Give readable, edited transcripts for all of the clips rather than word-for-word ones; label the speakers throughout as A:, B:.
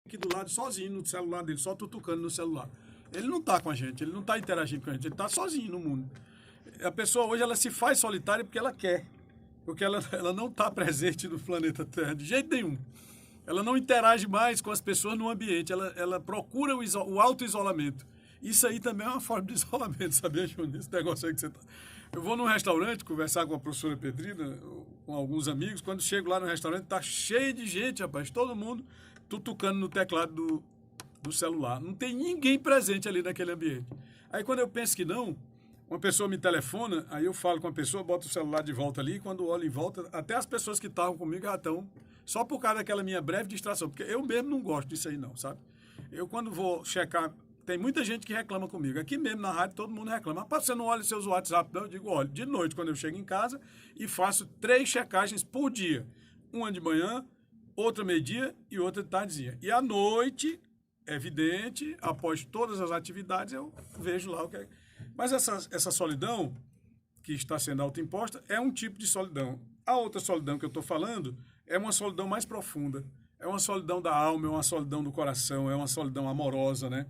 A: aqui do lado sozinho no celular dele, só tutucando no celular. Ele não está com a gente, ele não está interagindo com a gente, ele está sozinho no mundo. A pessoa hoje ela se faz solitária porque ela quer, porque ela não está presente no planeta Terra de jeito nenhum. Ela não interage mais com as pessoas no ambiente, ela procura o auto-isolamento. Isso aí também é uma forma de isolamento, sabia, Júnior? Esse negócio aí que você tá... Eu vou num restaurante conversar com a professora Pedrina, com alguns amigos, quando chego lá no restaurante, tá cheio de gente, rapaz, todo mundo tutucando no teclado do celular. Não tem ninguém presente ali naquele ambiente. Aí quando eu penso que não, uma pessoa me telefona, aí eu falo com a pessoa, boto o celular de volta ali, quando olho em volta, até as pessoas que estavam comigo já estão, só por causa daquela minha breve distração, porque eu mesmo não gosto disso aí não, sabe? Eu quando vou checar, tem muita gente que reclama comigo, aqui mesmo na rádio todo mundo reclama, rapaz, você não olha seus WhatsApp não? Eu digo, olha, de noite quando eu chego em casa e faço 3 checagens por dia, uma de manhã, outra meio-dia e outra de tardezinha. E à noite, é evidente, após todas as atividades, eu vejo lá o que é. Mas essa solidão que está sendo autoimposta é um tipo de solidão. A outra solidão que eu estou falando é uma solidão mais profunda. É uma solidão da alma, é uma solidão do coração, é uma solidão amorosa, né?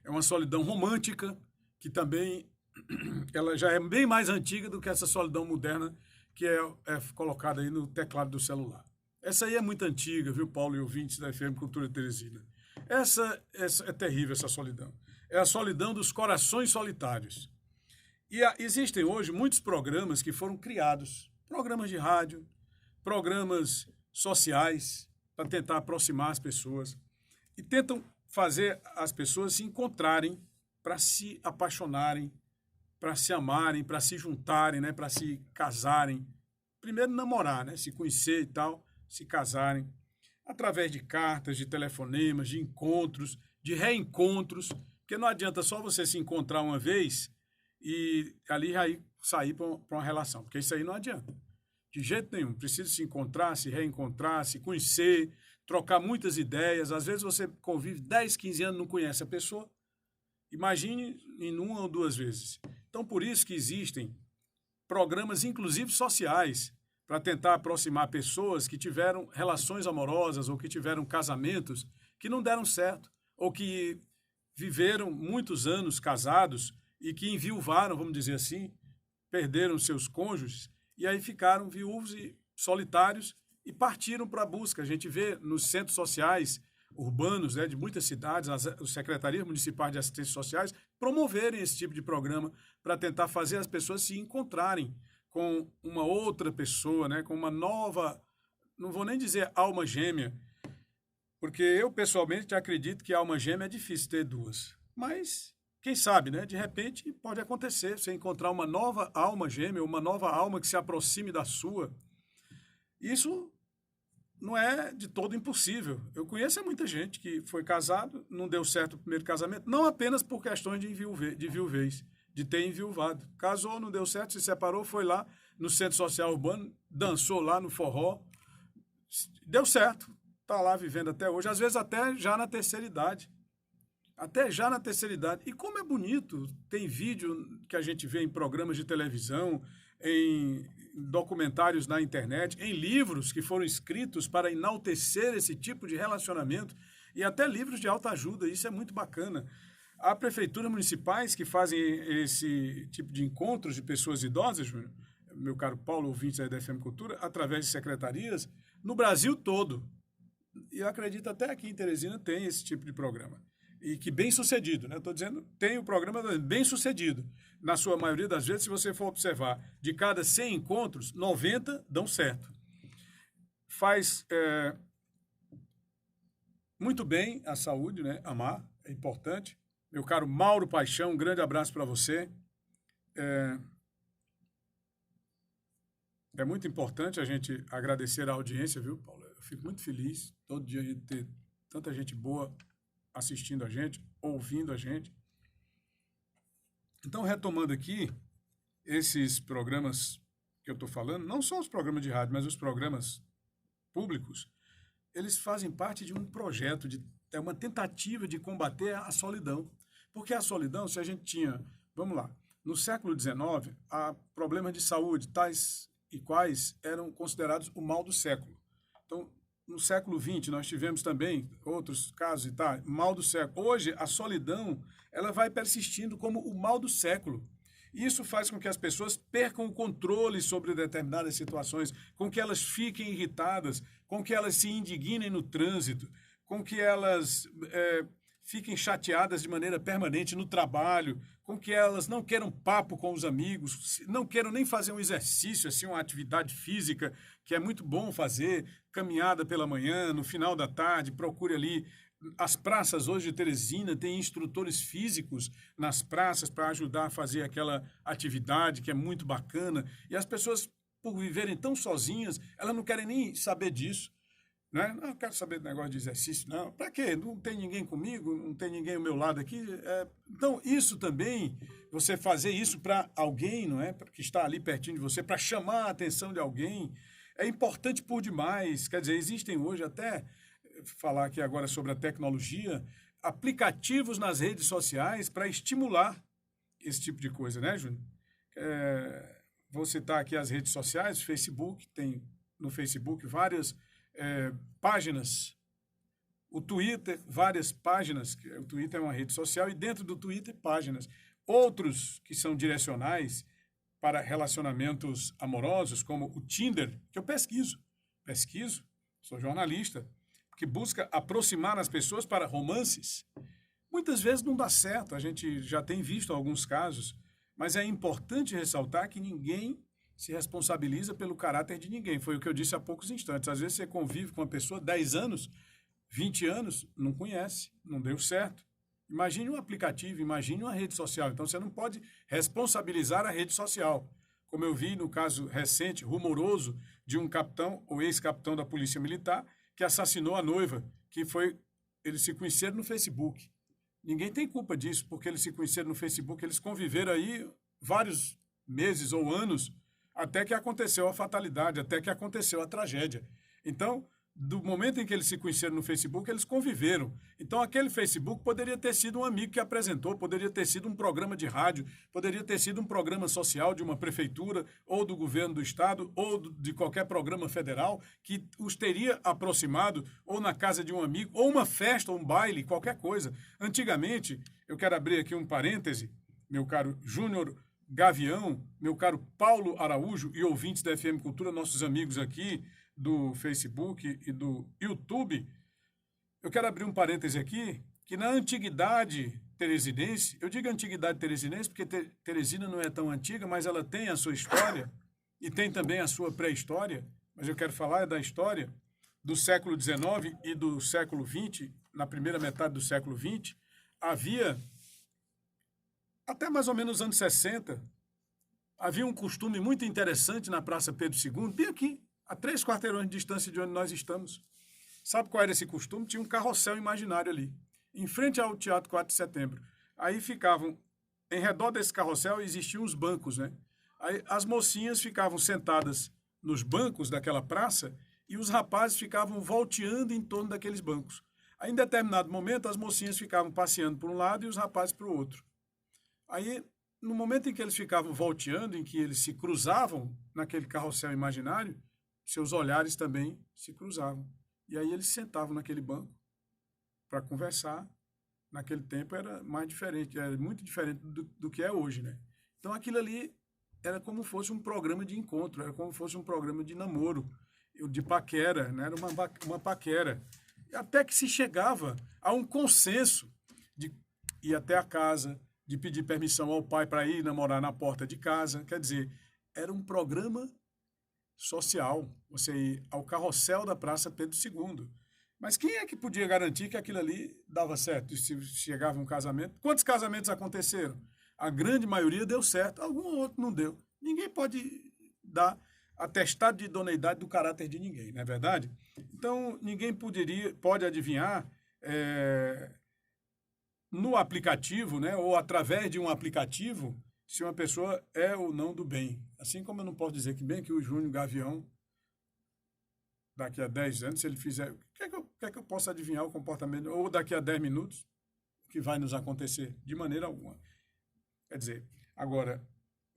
A: É uma solidão romântica, que também ela já é bem mais antiga do que essa solidão moderna que é colocada aí no teclado do celular. Essa aí é muito antiga, viu, Paulo e ouvintes da FM Cultura Teresina. Essa é terrível, essa solidão. É a solidão dos corações solitários. E existem hoje muitos programas que foram criados, programas de rádio, programas sociais, para tentar aproximar as pessoas. E tentam fazer as pessoas se encontrarem para se apaixonarem, para se amarem, para se juntarem, né, para se casarem. Primeiro namorar, né, se conhecer e tal, se casarem, através de cartas, de telefonemas, de encontros, de reencontros, porque não adianta só você se encontrar uma vez e ali aí sair para uma relação, porque isso aí não adianta. De jeito nenhum, precisa se encontrar, se reencontrar, se conhecer, trocar muitas ideias. Às vezes você convive 10, 15 anos e não conhece a pessoa. Imagine em uma ou duas vezes. Então, por isso que existem programas, inclusive sociais, para tentar aproximar pessoas que tiveram relações amorosas ou que tiveram casamentos que não deram certo, ou que viveram muitos anos casados e que enviuvaram, vamos dizer assim, perderam seus cônjuges e aí ficaram viúvos e solitários e partiram para a busca. A gente vê nos centros sociais urbanos, né, de muitas cidades, as secretarias municipais de assistência sociais promoverem esse tipo de programa para tentar fazer as pessoas se encontrarem com uma outra pessoa, né, com uma nova, não vou nem dizer alma gêmea, porque eu pessoalmente acredito que alma gêmea é difícil ter duas, mas quem sabe, né, de repente pode acontecer, você encontrar uma nova alma gêmea, uma nova alma que se aproxime da sua. Isso não é de todo impossível. Eu conheço muita gente que foi casado, não deu certo o primeiro casamento, não apenas por questões de viuvez, de ter enviuvado. Casou, não deu certo, se separou, foi lá no centro social urbano, dançou lá no forró, deu certo, está lá vivendo até hoje, às vezes até já na terceira idade. Até já na terceira idade. E como é bonito, tem vídeo que a gente vê em programas de televisão, em documentários na internet, em livros que foram escritos para enaltecer esse tipo de relacionamento e até livros de autoajuda, isso é muito bacana. Há prefeituras municipais que fazem esse tipo de encontros de pessoas idosas, Júnior, meu caro Paulo, ouvinte da FM Cultura, através de secretarias, no Brasil todo. E eu acredito até aqui em Teresina tem esse tipo de programa. E que bem sucedido, né? Estou dizendo, tem o programa bem sucedido. Na sua maioria das vezes, se você for observar, de cada 100 encontros, 90 dão certo. Faz muito bem à saúde, né? Amar é importante. Meu caro Mauro Paixão, um grande abraço para você. É muito importante a gente agradecer a audiência, viu, Paulo? Eu fico muito feliz todo dia de ter tanta gente boa assistindo a gente, ouvindo a gente. Então, retomando aqui, esses programas que eu estou falando, não só os programas de rádio, mas os programas públicos, eles fazem parte de um projeto, é uma tentativa de combater a solidão. Porque a solidão, se a gente tinha, vamos lá, no século XIX, há problemas de saúde, tais e quais eram considerados o mal do século. Então, no século XX, nós tivemos também outros casos e tal, mal do século. Hoje, a solidão, ela vai persistindo como o mal do século. Isso faz com que as pessoas percam o controle sobre determinadas situações, com que elas fiquem irritadas, com que elas se indignem no trânsito, com que elas fiquem chateadas de maneira permanente no trabalho, com que elas não queiram papo com os amigos, não queiram nem fazer um exercício, assim, uma atividade física, que é muito bom fazer, caminhada pela manhã, no final da tarde, procure ali. As praças hoje de Teresina têm instrutores físicos nas praças para ajudar a fazer aquela atividade que é muito bacana. E as pessoas, por viverem tão sozinhas, elas não querem nem saber disso. Né? Não, eu quero saber do negócio de exercício, não. Para quê? Não tem ninguém comigo, não tem ninguém ao meu lado aqui. Então, isso também, você fazer isso para alguém, não é? Que está ali pertinho de você, para chamar a atenção de alguém, é importante por demais. Quer dizer, existem hoje até, falar aqui agora sobre a tecnologia, aplicativos nas redes sociais para estimular esse tipo de coisa, né, Júnior? Vou citar aqui as redes sociais, Facebook, tem no Facebook várias páginas, o Twitter, várias páginas, o Twitter é uma rede social, e dentro do Twitter, páginas. Outros que são direcionais para relacionamentos amorosos, como o Tinder, que eu pesquiso, sou jornalista, que busca aproximar as pessoas para romances. Muitas vezes não dá certo, a gente já tem visto alguns casos, mas é importante ressaltar que ninguém se responsabiliza pelo caráter de ninguém. Foi o que eu disse há poucos instantes. Às vezes você convive com uma pessoa 10 anos, 20 anos, não conhece, não deu certo. Imagine um aplicativo, imagine uma rede social. Então você não pode responsabilizar a rede social. Como eu vi no caso recente, rumoroso, de um capitão ou ex-capitão da Polícia Militar que assassinou a noiva, eles se conheceram no Facebook. Ninguém tem culpa disso, porque eles se conheceram no Facebook, eles conviveram aí vários meses ou anos, até que aconteceu a fatalidade, até que aconteceu a tragédia. Então, do momento em que eles se conheceram no Facebook, eles conviveram. Então, aquele Facebook poderia ter sido um amigo que apresentou, poderia ter sido um programa de rádio, poderia ter sido um programa social de uma prefeitura, ou do governo do estado, ou de qualquer programa federal, que os teria aproximado, ou na casa de um amigo, ou uma festa, ou um baile, qualquer coisa. Antigamente, eu quero abrir aqui um parêntese, meu caro Júnior Gavião, meu caro Paulo Araújo e ouvintes da FM Cultura, nossos amigos aqui do Facebook e do YouTube, eu quero abrir um parêntese aqui, que na antiguidade teresinense, eu digo antiguidade teresinense porque Teresina não é tão antiga, mas ela tem a sua história e tem também a sua pré-história, mas eu quero falar da história do século XIX e do século XX, na primeira metade do século XX, havia até mais ou menos os anos 60, havia um costume muito interessante na Praça Pedro II, bem aqui, a 3 quarteirões de distância de onde nós estamos. Sabe qual era esse costume? Tinha um carrossel imaginário ali, em frente ao Teatro 4 de Setembro. Aí ficavam, em redor desse carrossel existiam os bancos, né? Aí as mocinhas ficavam sentadas nos bancos daquela praça e os rapazes ficavam volteando em torno daqueles bancos. Aí, em determinado momento, as mocinhas ficavam passeando por um lado e os rapazes para o outro. Aí, no momento em que eles ficavam volteando, em que eles se cruzavam naquele carrossel imaginário, seus olhares também se cruzavam. E aí eles sentavam naquele banco para conversar. Naquele tempo era mais diferente, era muito diferente do que é hoje, né? Então aquilo ali era como fosse um programa de encontro, era como fosse um programa de namoro, de paquera, né? Era uma paquera. Até que se chegava a um consenso de ir até a casa, de pedir permissão ao pai para ir namorar na porta de casa. Quer dizer, era um programa social, você ir ao carrossel da Praça Pedro II. Mas quem é que podia garantir que aquilo ali dava certo? E se chegava um casamento? Quantos casamentos aconteceram? A grande maioria deu certo, algum outro não deu. Ninguém pode dar atestado de idoneidade do caráter de ninguém, não é verdade? Então, ninguém pode adivinhar no aplicativo, né, ou através de um aplicativo, se uma pessoa é ou não do bem. Assim como eu não posso dizer que bem que o Júnior Gavião, daqui a 10 anos, se ele fizer... O que é que eu posso adivinhar o comportamento? Ou daqui a 10 minutos, o que vai nos acontecer? De maneira alguma. Quer dizer, agora,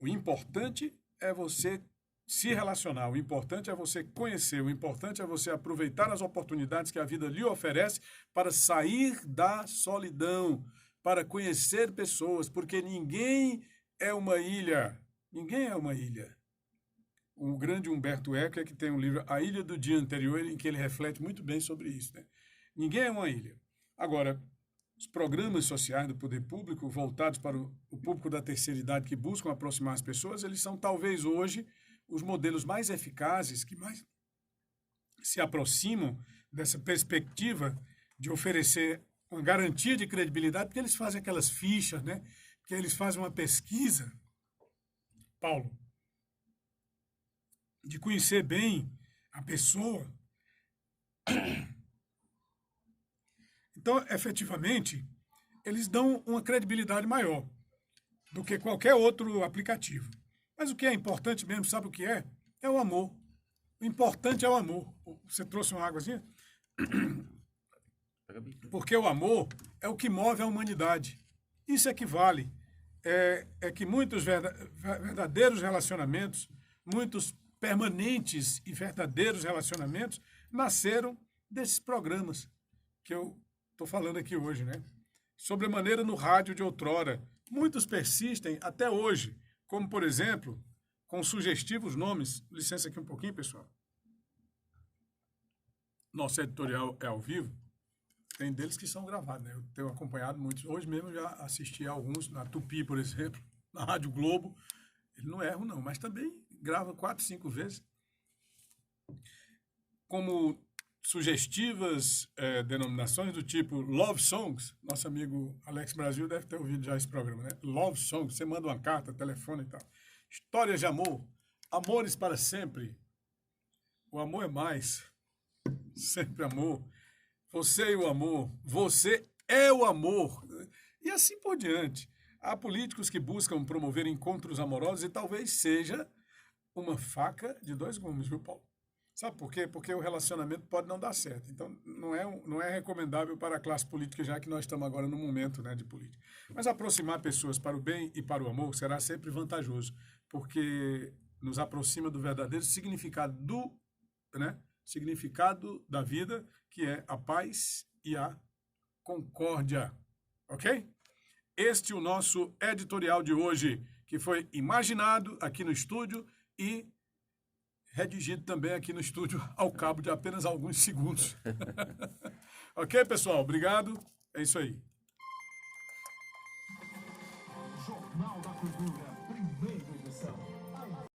A: o importante é você se relacionar, o importante é você conhecer, o importante é você aproveitar as oportunidades que a vida lhe oferece para sair da solidão, para conhecer pessoas, porque ninguém é uma ilha. Ninguém é uma ilha. O grande Humberto Eco é que tem um livro, A Ilha do Dia Anterior, em que ele reflete muito bem sobre isso, né? Ninguém é uma ilha. Agora, os programas sociais do poder público, voltados para o público da terceira idade que buscam aproximar as pessoas, eles são talvez hoje os modelos mais eficazes, que mais se aproximam dessa perspectiva de oferecer uma garantia de credibilidade, porque eles fazem aquelas fichas, né? Que eles fazem uma pesquisa, Paulo, de conhecer bem a pessoa. Então, efetivamente, eles dão uma credibilidade maior do que qualquer outro aplicativo. Mas o que é importante mesmo, sabe o que é? É o amor. O importante é o amor. Você trouxe uma águazinha? Porque o amor é o que move a humanidade. Isso é que vale. É que muitos verdadeiros relacionamentos, muitos permanentes e verdadeiros relacionamentos nasceram desses programas que eu estou falando aqui hoje, né? Sobremaneira no rádio de outrora. Muitos persistem até hoje, como, por exemplo, com sugestivos nomes. Licença aqui um pouquinho, pessoal. Nosso editorial é ao vivo. Tem deles que são gravados, né? Eu tenho acompanhado muitos. Hoje mesmo eu já assisti a alguns, na Tupi, por exemplo, na Rádio Globo. Ele não erra, não, mas também grava 4, 5 vezes. Como sugestivas denominações do tipo Love Songs. Nosso amigo Alex Brasil deve ter ouvido já esse programa, né? Love Songs, você manda uma carta, telefone e tal. Histórias de amor, amores para sempre. O amor é mais. Sempre amor. Você e o amor. Você é o amor. E assim por diante. Há políticos que buscam promover encontros amorosos e talvez seja uma faca de 2 gumes, viu, Paulo? Sabe por quê? Porque o relacionamento pode não dar certo. Então, não é recomendável para a classe política, já que nós estamos agora no momento, né, de política. Mas aproximar pessoas para o bem e para o amor será sempre vantajoso, porque nos aproxima do verdadeiro significado da vida, que é a paz e a concórdia. Ok? Este é o nosso editorial de hoje, que foi imaginado aqui no estúdio e redigido também aqui no estúdio ao cabo de apenas alguns segundos. Ok, pessoal? Obrigado. É isso aí. Jornal da Cultura.